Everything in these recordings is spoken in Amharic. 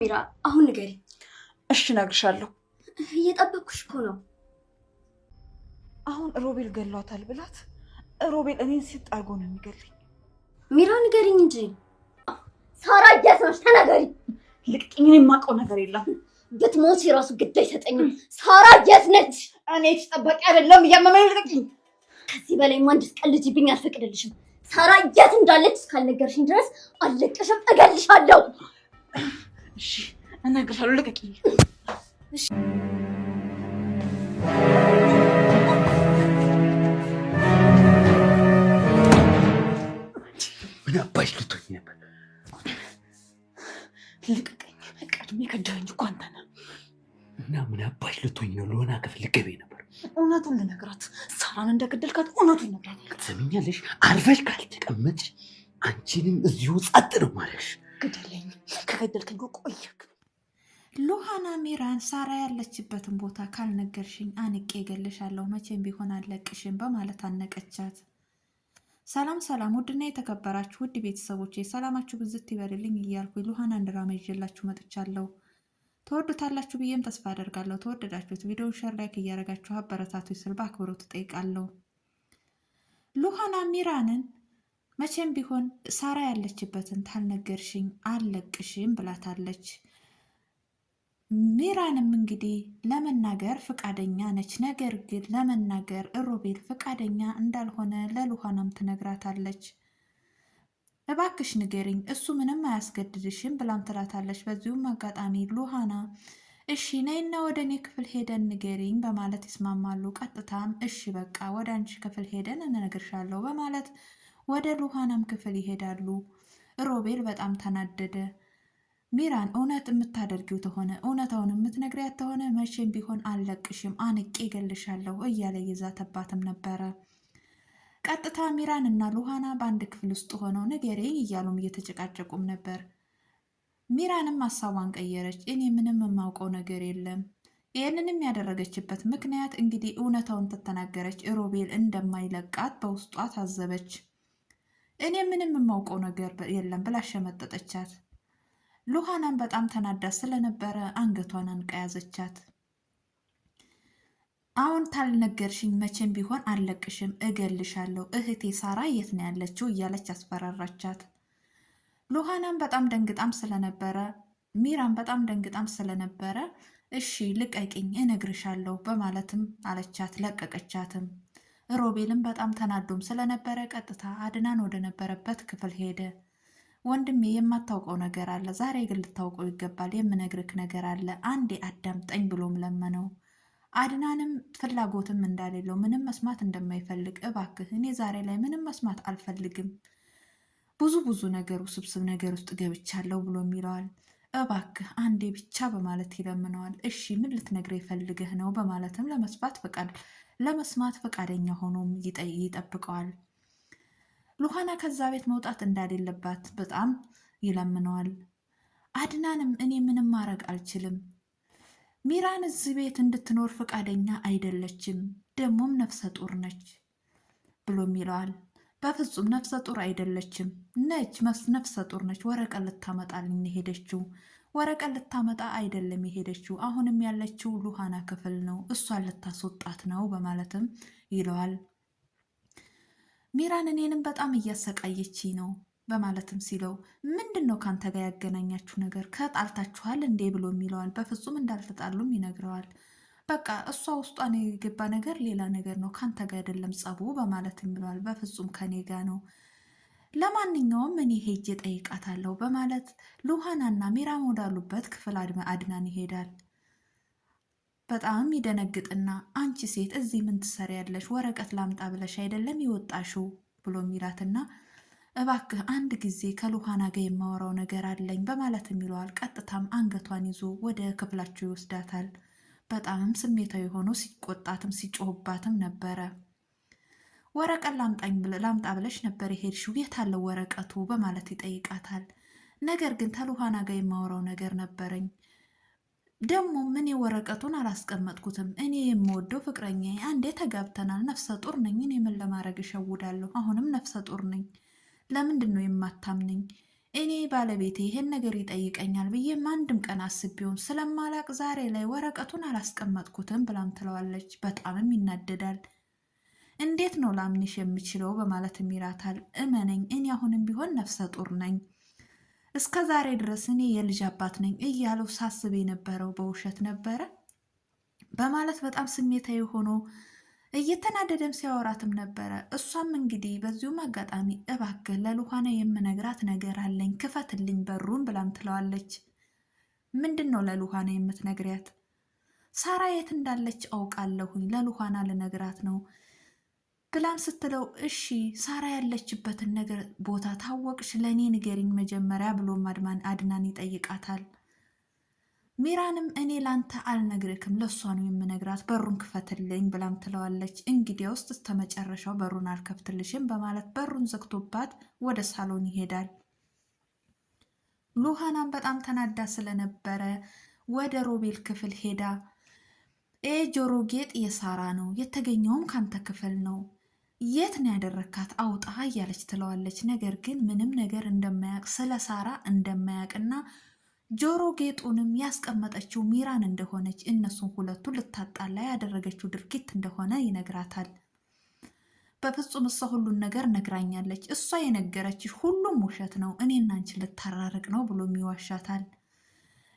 ሚራ አሁን ንገሪ። እሺ እነግርሻለሁ። እየጠበኩሽ እኮ ነው። አሁን ሮቤል ገሏታል ብላት ሮቤል እኔን ሲጥ አድርጎ ነው የሚገልኝ። ሚራ ንገሪኝ እንጂ። ሳራ የት ነሽ? ተናገሪ። ልቅኝ። እኔ የማውቀው ነገር የለም። ብትሞቺ ራሱ ግድ አይሰጠኝም። ሳራ የት ነች? እኔ ተጠባቂ አይደለም። እያመመኝ ልቅኝ። ከዚህ በላይ እንድትቀልጂብኝ አልፈቅድልሽም። ሳራ የት እንዳለች እስካልነገርሽኝ ድረስ አልለቅሽም፣ እገልሻለሁ። እሺ እነግርሻለሁ። ልቅኝ። እሺ ምን አባሽ ልትሆኝ ነበር? ልቅኝ። ቀድሜ ከዳኝ እኮ አንተ ነህ። እና ምን አባሽ ልትሆኝ ነው? ለሆነ ክፍል ልገቢ ነበር። እውነቱን ልነግራት፣ ሳራን እንደገደልካት እውነቱን ነግራት። ትሰሚኛለሽ? አርፈሽ ካልተቀመጥሽ አንቺንም እዚሁ ጸጥ ነው ማለሽ። ግደለኝ። ከገደልከኝ ቆየክ። ሉሃና ሚራን ሳራ ያለችበትን ቦታ ካልነገርሽኝ አንቄ እገልሻለሁ፣ መቼም ቢሆን አልለቅሽም በማለት አነቀቻት። ሰላም ሰላም! ውድና የተከበራችሁ ውድ ቤተሰቦቼ ሰላማችሁ ብዝት ይበልልኝ እያልኩ ሉሃናን ድራማ ይዤላችሁ መጥቻለሁ። ተወዱታላችሁ ብዬም ተስፋ አደርጋለሁ። ተወደዳችሁት ቪዲዮውን ሼር፣ ላይክ እያደረጋችሁ አበረታቱ ስል በአክብሮት እጠይቃለሁ። ሉሃና ሚራንን መቼም ቢሆን ሳራ ያለችበትን ታልነገርሽኝ አልለቅሽም ብላታለች። ሚራንም እንግዲህ ለመናገር ፍቃደኛ ነች። ነገር ግን ለመናገር ሮቤል ፍቃደኛ እንዳልሆነ ለሉሃናም ትነግራታለች። እባክሽ ንገሪኝ፣ እሱ ምንም አያስገድድሽም ብላም ትላታለች። በዚሁም አጋጣሚ ሉሃና እሺ ነይና ወደ እኔ ክፍል ሄደን ንገሪኝ በማለት ይስማማሉ። ቀጥታም እሺ በቃ ወደ አንቺ ክፍል ሄደን እንነግርሻለሁ በማለት ወደ ሉሃናም ክፍል ይሄዳሉ። ሮቤል በጣም ተናደደ። ሚራን እውነት የምታደርጊው ተሆነ እውነታውን የምትነግሪያት ተሆነ መቼም ቢሆን አልለቅሽም፣ አንቄ እገልሻለሁ እያለ ይዛተባትም ነበረ። ቀጥታ ሚራን እና ሉሃና በአንድ ክፍል ውስጥ ሆነው ንገሪኝ እያሉም እየተጨቃጨቁም ነበር። ሚራንም ሀሳቧን ቀየረች። እኔ ምንም የማውቀው ነገር የለም። ይህንንም ያደረገችበት ምክንያት እንግዲህ እውነታውን ተተናገረች ሮቤል እንደማይለቃት በውስጧ ታዘበች። እኔ ምንም የማውቀው ነገር የለም ብላ ሸመጠጠቻት። ሉሃናን በጣም ተናዳ ስለነበረ አንገቷን አንቃ ያዘቻት። አሁን ታልነገርሽኝ መቼም ቢሆን አልለቅሽም፣ እገልሻለሁ። እህቴ ሳራ የት ነው ያለችው እያለች አስፈራራቻት። ሉሃናን በጣም ደንግጣም ስለነበረ ሚራን በጣም ደንግጣም ስለነበረ እሺ ልቀቂኝ እነግርሻለሁ በማለትም አለቻት። ለቀቀቻትም። ሮቤልም በጣም ተናዶም ስለነበረ ቀጥታ አድናን ወደ ነበረበት ክፍል ሄደ። ወንድሜ የማታውቀው ነገር አለ፣ ዛሬ ግን ልታውቀው ይገባል፣ የምነግርክ ነገር አለ፣ አንዴ አዳምጠኝ ብሎም ለመነው። አድናንም ፍላጎትም እንዳሌለው ምንም መስማት እንደማይፈልግ እባክህ እኔ ዛሬ ላይ ምንም መስማት አልፈልግም፣ ብዙ ነገር ውስብስብ ነገር ውስጥ ገብቻለሁ ብሎም ይለዋል። እባክህ አንዴ ብቻ በማለት ይለምነዋል። እሺ ምን ልትነግረኝ ፈልገህ ነው በማለትም ለመስማት ፈቃደኛ ሆኖም ይጠብቀዋል። ሉሃና ከዛ ቤት መውጣት እንዳሌለባት በጣም ይለምነዋል። አድናንም እኔ ምንም ማድረግ አልችልም፣ ሚራን እዚህ ቤት እንድትኖር ፈቃደኛ አይደለችም፣ ደግሞም ነፍሰ ጡር ነች ብሎም ይለዋል። በፍጹም ነፍሰ ጡር አይደለችም ነፍሰ ጡር ነች፣ ወረቀት ልታመጣልኝ ሄደችው፣ ወረቀት ልታመጣ አይደለም የሄደችው፣ አሁንም ያለችው ሉሃና ክፍል ነው፣ እሷን ልታስወጣት ነው በማለትም ይለዋል። ሚራን እኔንም በጣም እያሰቃየች ነው በማለትም ሲለው ምንድን ነው ካንተ ጋር ያገናኛችሁ ነገር? ከጣልታችኋል እንዴ ብሎም ይለዋል። በፍጹም እንዳልተጣሉም ይነግረዋል። በቃ እሷ ውስጧን የገባ ነገር ሌላ ነገር ነው፣ ካንተ ጋር አይደለም ጸቡ በማለትም ይለዋል። በፍጹም ከኔ ጋር ነው፣ ለማንኛውም እኔ ሄጄ ጠይቃታለሁ በማለት ሉሃናና ሚራን ወዳሉበት ክፍል አድናን ይሄዳል። በጣም ይደነግጥና አንቺ ሴት እዚህ ምን ትሰሪያለሽ? ወረቀት ላምጣ ብለሽ አይደለም ይወጣሽው ብሎ ሚላትና እባክህ አንድ ጊዜ ከሉሃና ጋር የማወራው ነገር አለኝ በማለትም ይለዋል። ቀጥታም አንገቷን ይዞ ወደ ክፍላቸው ይወስዳታል። በጣምም ስሜታዊ ሆኖ ሲቆጣትም ሲጮህባትም ነበረ። ወረቀት ላምጣ ብለሽ ነበር የሄድሽው፣ የት አለው ወረቀቱ በማለት ይጠይቃታል። ነገር ግን ከሉሃና ጋር የማወራው ነገር ነበረኝ፣ ደግሞ ምን ወረቀቱን አላስቀመጥኩትም፣ እኔ የምወደው ፍቅረኛ አንዴ ተጋብተናል፣ ነፍሰ ጡር ነኝ፣ እኔ ምን ለማድረግ እሸውዳለሁ? አሁንም ነፍሰ ጡር ነኝ፣ ለምንድን ነው የማታምነኝ? እኔ ባለቤቴ ይህን ነገር ይጠይቀኛል ብዬም አንድም ቀን አስቤውም ስለማላቅ ዛሬ ላይ ወረቀቱን አላስቀመጥኩትም ብላም ትለዋለች። በጣምም ይናደዳል። እንዴት ነው ላምንሽ የምችለው በማለትም ይላታል። እመነኝ እኔ አሁንም ቢሆን ነፍሰ ጡር ነኝ፣ እስከ ዛሬ ድረስ እኔ የልጅ አባት ነኝ እያለው ሳስብ የነበረው በውሸት ነበረ በማለት በጣም ስሜታዊ ሆኖ እየተናደደም ሲያወራትም ነበረ። እሷም እንግዲህ በዚሁም አጋጣሚ እባክህ ለሉሃና የምነግራት ነገር አለኝ ክፈትልኝ በሩን ብላም ትለዋለች። ምንድን ነው ለሉሃና የምትነግሪያት? ሳራ የት እንዳለች አውቃለሁኝ ለሉሃና ልነግራት ነው ብላም ስትለው እሺ ሳራ ያለችበትን ነገር ቦታ ታወቅሽ ለእኔ ንገሪኝ መጀመሪያ ብሎም አድናን ይጠይቃታል። ሚራንም እኔ ላንተ አልነግርክም ለእሷ ነው የምነግራት በሩን ክፈትልኝ ብላም ትለዋለች። እንግዲያውስ እስከ መጨረሻው በሩን አልከፍትልሽም በማለት በሩን ዘግቶባት ወደ ሳሎን ይሄዳል። ሉሃናም በጣም ተናዳ ስለነበረ ወደ ሮቤል ክፍል ሄዳ ጆሮ ጌጥ የሳራ ነው የተገኘውም ካንተ ክፍል ነው፣ የት ነው ያደረካት አውጣ እያለች ትለዋለች። ነገር ግን ምንም ነገር እንደማያውቅ ስለ ሳራ እንደማያውቅና ጆሮ ጌጡንም ያስቀመጠችው ሚራን እንደሆነች እነሱን ሁለቱ ልታጣላ ያደረገችው ድርጊት እንደሆነ ይነግራታል። በፍጹም እሷ ሁሉን ነገር ነግራኛለች፣ እሷ የነገረችሽ ሁሉም ውሸት ነው፣ እኔና አንቺ ልታራርቅ ነው ብሎም ይዋሻታል።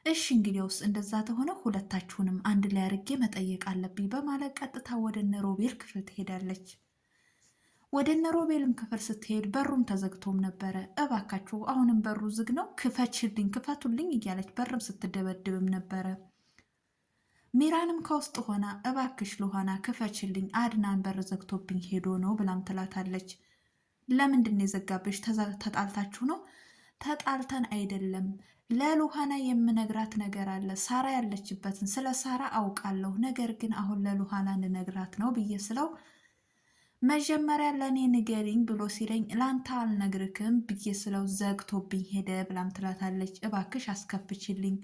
እሺ እንግዲያውስ እንደዛ ተሆነ ሁለታችሁንም አንድ ላይ አድርጌ መጠየቅ አለብኝ በማለት ቀጥታ ወደ እነ ሮቤል ክፍል ትሄዳለች። ወደ እነ ሮቤልም ክፍል ስትሄድ በሩም ተዘግቶም ነበረ። እባካችሁ አሁንም በሩ ዝግ ነው ክፈችልኝ ክፈቱልኝ እያለች በርም ስትደበድብም ነበረ። ሚራንም ከውስጥ ሆና እባክሽ ሉሃና ክፈችልኝ አድናን በር ዘግቶብኝ ሄዶ ነው ብላም ትላታለች። ለምንድን ነው የዘጋብሽ? ተጣልታችሁ ነው? ተጣልተን አይደለም፣ ለሉሃና የምነግራት ነገር አለ። ሳራ ያለችበትን ስለ ሳራ አውቃለሁ፣ ነገር ግን አሁን ለሉሃና ልነግራት ነው ብዬ ስለው መጀመሪያ ለእኔ ንገሪኝ ብሎ ሲለኝ ላንተ አልነግርክም ብዬ ስለው ዘግቶብኝ ሄደ ብላም ትላታለች። እባክሽ አስከፍችልኝ።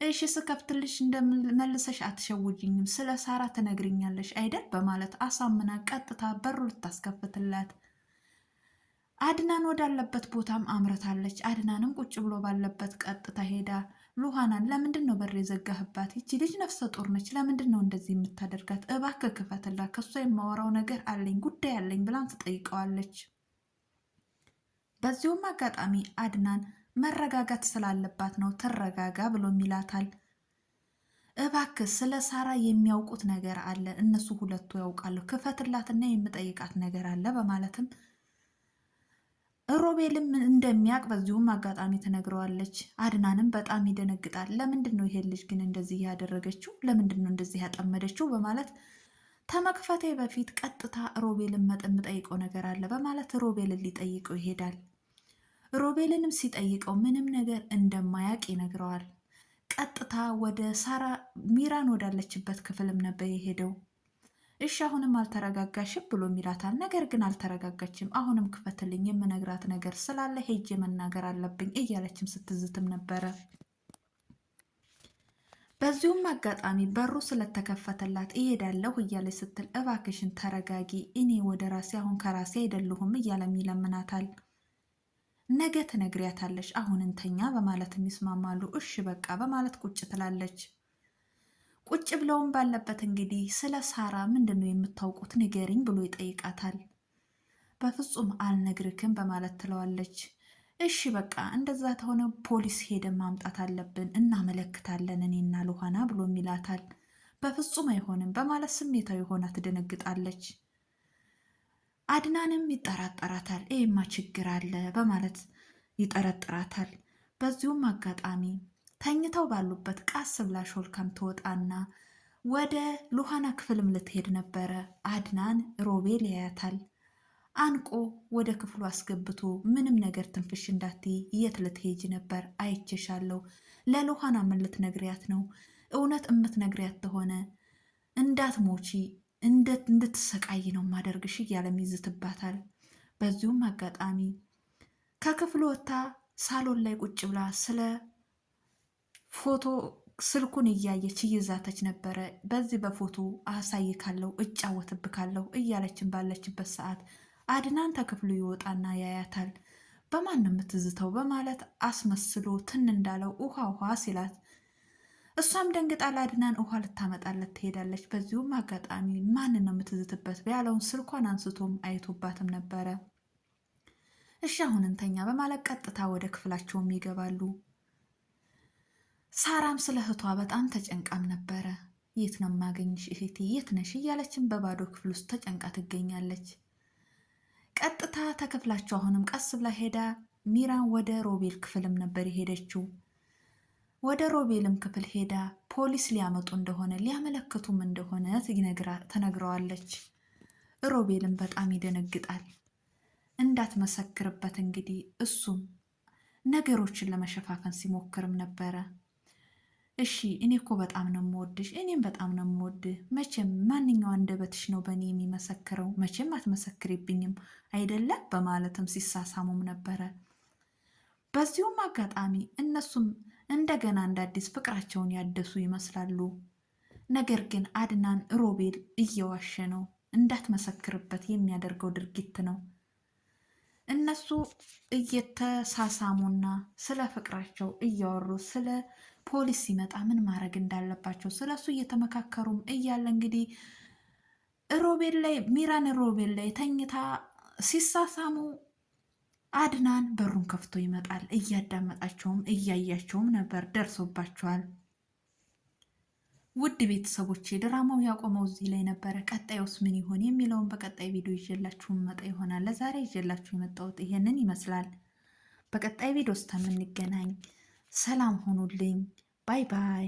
እሺ ስከፍትልሽ እንደመልሰሽ አትሸውጅኝም፣ ስለ ሳራ ትነግርኛለሽ አይደል በማለት አሳምና ቀጥታ በሩ ልታስከፍትላት አድናን ወዳለበት ቦታም አምርታለች። አድናንም ቁጭ ብሎ ባለበት ቀጥታ ሄዳ ሉሃናን ለምንድን ነው በር የዘጋህባት? ይቺ ልጅ ነፍሰ ጡር ነች፣ ለምንድን ነው እንደዚህ የምታደርጋት? እባክህ ክፈትላት፣ ከሷ የማወራው ነገር አለኝ፣ ጉዳይ አለኝ ብላን ትጠይቀዋለች። በዚሁም አጋጣሚ አድናን መረጋጋት ስላለባት ነው ትረጋጋ ብሎም ይላታል። እባክህ ስለ ሳራ የሚያውቁት ነገር አለ፣ እነሱ ሁለቱ ያውቃሉ፣ ክፈትላትና የምጠይቃት ነገር አለ በማለትም ሮቤልም እንደሚያውቅ በዚሁም አጋጣሚ ትነግረዋለች። አድናንም በጣም ይደነግጣል። ለምንድን ነው ይሄ ልጅ ግን እንደዚህ ያደረገችው? ለምንድን ነው እንደዚህ ያጠመደችው? በማለት ተመክፈቴ በፊት ቀጥታ ሮቤልን የምጠይቀው ነገር አለ በማለት ሮቤልን ሊጠይቀው ይሄዳል። ሮቤልንም ሲጠይቀው ምንም ነገር እንደማያውቅ ይነግረዋል። ቀጥታ ወደ ሳራ ሚራን ወዳለችበት ክፍልም ነበር የሄደው። እሺ አሁንም አልተረጋጋሽም ብሎ ይላታል። ነገር ግን አልተረጋጋችም፣ አሁንም ክፈትልኝ የምነግራት ነገር ስላለ ሄጄ መናገር አለብኝ እያለችም ስትዝትም ነበረ። በዚሁም አጋጣሚ በሩ ስለተከፈተላት እሄዳለሁ እያለች ስትል እባክሽን ተረጋጊ፣ እኔ ወደ ራሴ አሁን ከራሴ አይደለሁም እያለም ይለምናታል። ነገ ትነግሪያታለሽ፣ አሁን እንተኛ በማለትም ይስማማሉ። እሺ በቃ በማለት ቁጭ ትላለች። ቁጭ ብለውም ባለበት እንግዲህ ስለ ሳራ ምንድን ነው የምታውቁት ንገሪኝ ብሎ ይጠይቃታል። በፍጹም አልነግርክም በማለት ትለዋለች። እሺ በቃ እንደዛ ተሆነ ፖሊስ ሄደን ማምጣት አለብን፣ እናመለክታለን እኔና ሉሃና ብሎም ይላታል። በፍጹም አይሆንም በማለት ስሜታዊ ሆና ትደነግጣለች። አድናንም ይጠራጠራታል። ይሄማ ችግር አለ በማለት ይጠረጥራታል። በዚሁም አጋጣሚ ተኝተው ባሉበት ቃስ ብላ ሾልካም ትወጣና ወደ ሉሃና ክፍልም ልትሄድ ነበረ። አድናን ሮቤል ያያታል። አንቆ ወደ ክፍሉ አስገብቶ ምንም ነገር ትንፍሽ እንዳትይ፣ የት ልትሄጂ ነበር? አይቼሻለሁ። ለሉሃና ምን ልትነግሪያት ነው? እውነት እምትነግሪያት ተሆነ እንዳትሞቺ እንድትሰቃይ ነው ማደርግሽ እያለም ይዝትባታል። በዚሁም አጋጣሚ ከክፍሉ ወጥታ ሳሎን ላይ ቁጭ ብላ ስለ ፎቶ ስልኩን እያየች እየዛተች ነበረ። በዚህ በፎቶ አሳይካለሁ፣ እጫወትብካለሁ እያለችን ባለችበት ሰዓት አድናን ተክፍሉ ይወጣና ያያታል። በማን ነው የምትዝተው በማለት አስመስሎ ትን እንዳለው ውሃ ውሃ ሲላት እሷም ደንግጣ ለአድናን ውሃ ልታመጣለት ትሄዳለች። በዚሁም አጋጣሚ ማንን ነው የምትዝትበት ያለውን ስልኳን አንስቶም አይቶባትም ነበረ። እሺ አሁን እንተኛ በማለት ቀጥታ ወደ ክፍላቸውም ይገባሉ። ሳራም ስለ እህቷ በጣም ተጨንቃም ነበረ። የት ነው የማገኝሽ እህቴ የት ነሽ እያለችን በባዶ ክፍል ውስጥ ተጨንቃ ትገኛለች። ቀጥታ ተክፍላቸው አሁንም ቀስ ብላ ሄዳ ሚራን ወደ ሮቤል ክፍልም ነበር የሄደችው። ወደ ሮቤልም ክፍል ሄዳ ፖሊስ ሊያመጡ እንደሆነ ሊያመለክቱም እንደሆነ ተነግረዋለች። ሮቤልም በጣም ይደነግጣል። እንዳትመሰክርበት እንግዲህ እሱም ነገሮችን ለመሸፋፈን ሲሞክርም ነበረ። እሺ እኔ እኮ በጣም ነው የምወድሽ፣ እኔም በጣም ነው የምወድህ። መቼም ማንኛው አንደበትሽ ነው በእኔ የሚመሰክረው? መቼም አትመሰክሪብኝም አይደለም? በማለትም ሲሳሳሙም ነበረ። በዚሁም አጋጣሚ እነሱም እንደገና እንደ አዲስ ፍቅራቸውን ያደሱ ይመስላሉ። ነገር ግን አድናን ሮቤል እየዋሸ ነው፣ እንዳትመሰክርበት የሚያደርገው ድርጊት ነው። እነሱ እየተሳሳሙና ስለ ፍቅራቸው እያወሩ ስለ ፖሊስ ሲመጣ ምን ማድረግ እንዳለባቸው ስለ እሱ እየተመካከሩም እያለ እንግዲህ ሚራን ሮቤል ላይ ተኝታ ሲሳሳሙ አድናን በሩን ከፍቶ ይመጣል። እያዳመጣቸውም እያያቸውም ነበር። ደርሶባቸዋል። ውድ ቤተሰቦቼ ድራማው ያቆመው እዚህ ላይ ነበረ። ቀጣዩስ ምን ይሆን የሚለውን በቀጣይ ቪዲዮ ይዤላችሁ መጣ ይሆናል። ለዛሬ ይዤላችሁ የመጣሁት ይሄንን ይመስላል። በቀጣይ ቪዲዮ ውስጥ የምንገናኝ። ሰላም ሆኑልኝ። ባይ ባይ።